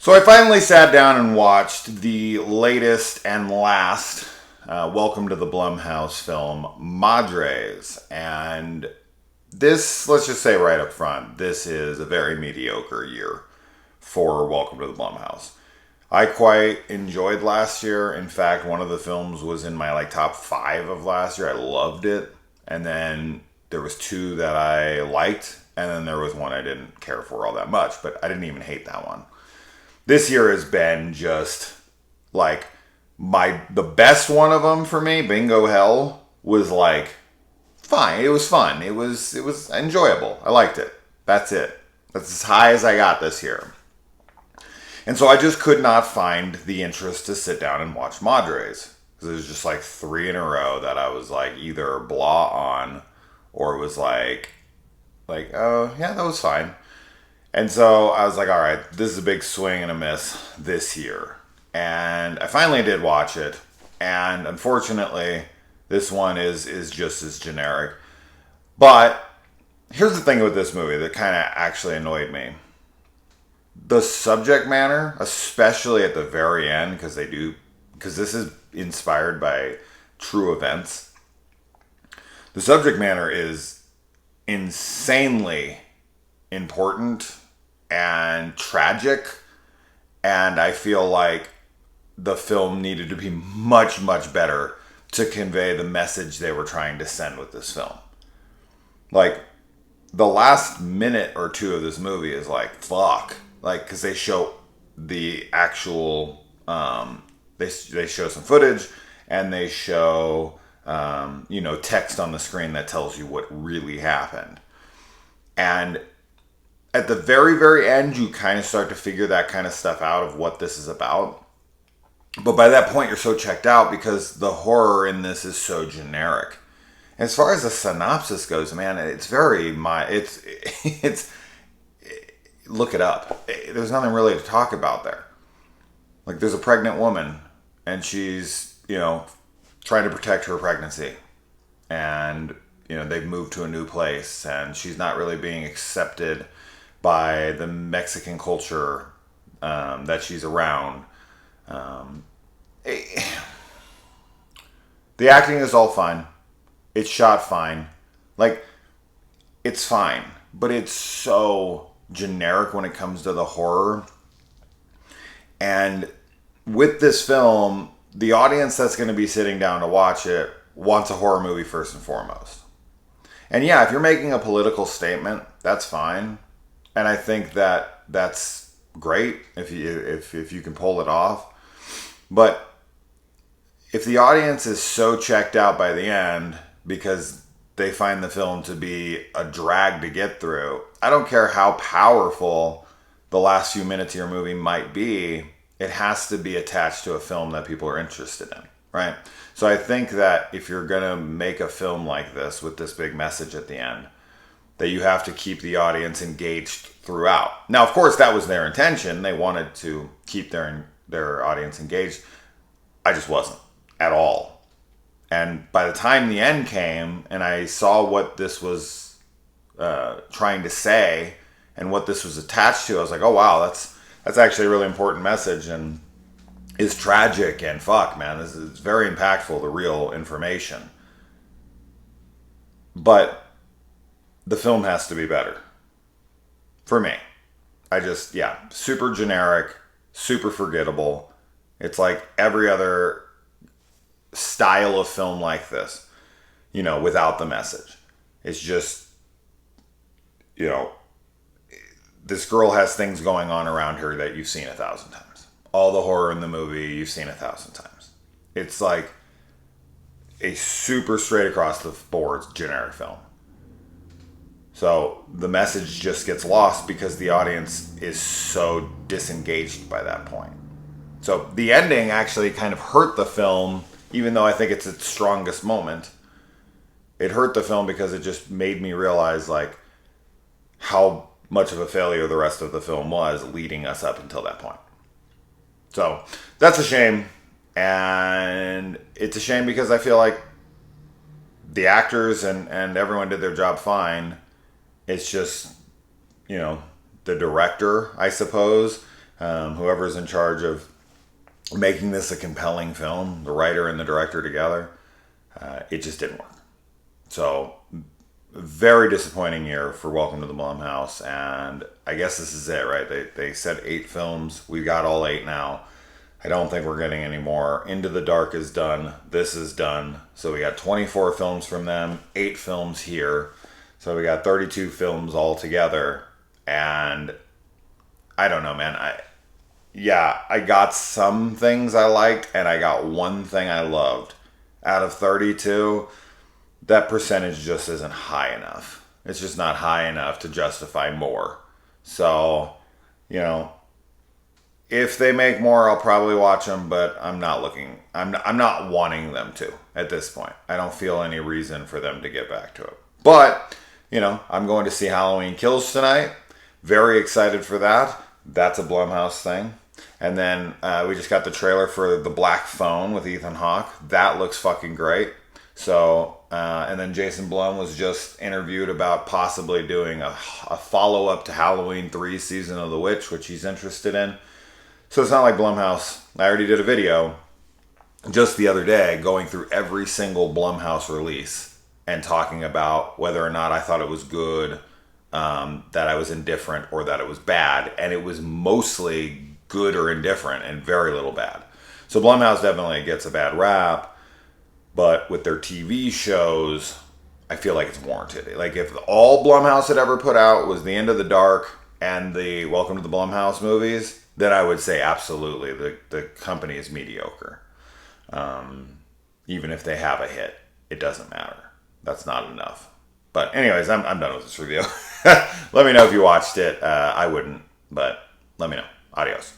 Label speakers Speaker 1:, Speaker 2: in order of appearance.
Speaker 1: So I finally sat down and watched the latest and last welcome to the Blumhouse film, Madres. And this, let's just say right up front, this is a very mediocre year for Welcome to the Blumhouse. I quite enjoyed last year. In fact, one of the films was in my top 5 of last year. I loved it. And then there was 2 that I liked, and then there was one I didn't care for all that much, but I didn't even hate that one. This year has been just the best one of them for me. Bingo Hell was fine. It was fun. It was enjoyable. I liked it. That's it. That's as high as I got this year. And so I just could not find the interest to sit down and watch Madres. Because it was just 3 in a row that I was either blah on, or it was oh yeah, that was fine. And so I was all right, this is a big swing and a miss this year. And I finally did watch it. And unfortunately, this one is just as generic. But here's the thing with this movie that kind of actually annoyed me. The subject matter, especially at the very end, because this is inspired by true events. The subject matter is insanely important and tragic, and I feel like the film needed to be much, much better to convey the message they were trying to send with this film. The last minute or 2 of this movie is fuck, because they show the actual they show some footage, and they show text on the screen that tells you what really happened. And at the very, very end, you kind of start to figure that kind of stuff out of what this is about. But by that point, you're so checked out because the horror in this is so generic. As far as the synopsis goes, man, it's very it's look it up. There's nothing really to talk about there. There's a pregnant woman, and she's trying to protect her pregnancy, and they've moved to a new place, and she's not really being accepted by the Mexican culture that she's around. The acting is all fine. It's shot fine. It's fine. But it's so generic when it comes to the horror. And with this film, the audience that's going to be sitting down to watch it wants a horror movie first and foremost. And yeah, if you're making a political statement, that's fine. And I think that that's great if you can pull it off. But if the audience is so checked out by the end because they find the film to be a drag to get through, I don't care how powerful the last few minutes of your movie might be, it has to be attached to a film that people are interested in, right? So I think that if you're going to make a film like this with this big message at the end, that you have to keep the audience engaged throughout. Now, of course, that was their intention. They wanted to keep their audience engaged. I just wasn't at all. And by the time the end came and I saw what this was trying to say and what this was attached to, I was oh wow, that's actually a really important message and is tragic, and fuck, man, this is very impactful, the real information. But the film has to be better. For me. Super generic, super forgettable. It's like every other style of film like this, without the message. It's just, this girl has things going on around her that you've seen 1,000 times. All the horror in the movie you've seen 1,000 times. It's a super straight across the board generic film. So the message just gets lost because the audience is so disengaged by that point. So the ending actually kind of hurt the film, even though I think it's its strongest moment. It hurt the film because it just made me realize how much of a failure the rest of the film was leading us up until that point. So that's a shame. And it's a shame because I feel like the actors and everyone did their job fine. It's just, the director, I suppose, Whoever's in charge of making this a compelling film, the writer and the director together, it just didn't work. So, very disappointing year for Welcome to the Blumhouse, and I guess this is it, right? They said 8 films. We got all 8 now. I don't think we're getting any more. Into the Dark is done. This is done. So we got 24 films from them, 8 films here. So we got 32 films altogether. And I don't know, man. I got some things I liked, and I got one thing I loved. Out of 32, that percentage just isn't high enough. It's just not high enough to justify more. So, if they make more, I'll probably watch them, but I'm not wanting them to at this point. I don't feel any reason for them to get back to it. But, I'm going to see Halloween Kills tonight. Very excited for that. That's a Blumhouse thing. And then we just got the trailer for The Black Phone with Ethan Hawke. That looks fucking great. So, and then Jason Blum was just interviewed about possibly doing a follow-up to Halloween 3 Season of the Witch, which he's interested in. So it's not like Blumhouse. I already did a video just the other day going through every single Blumhouse release and talking about whether or not I thought it was good, that I was indifferent, or that it was bad. And it was mostly good or indifferent and very little bad. So Blumhouse definitely gets a bad rap, but with their TV shows, I feel like it's warranted. Like if all Blumhouse had ever put out was The End of the Dark and the Welcome to the Blumhouse movies, then I would say absolutely the company is mediocre. Even if they have a hit, it doesn't matter. That's not enough. But anyways, I'm done with this review. Let me know if you watched it. I wouldn't, but let me know. Adios.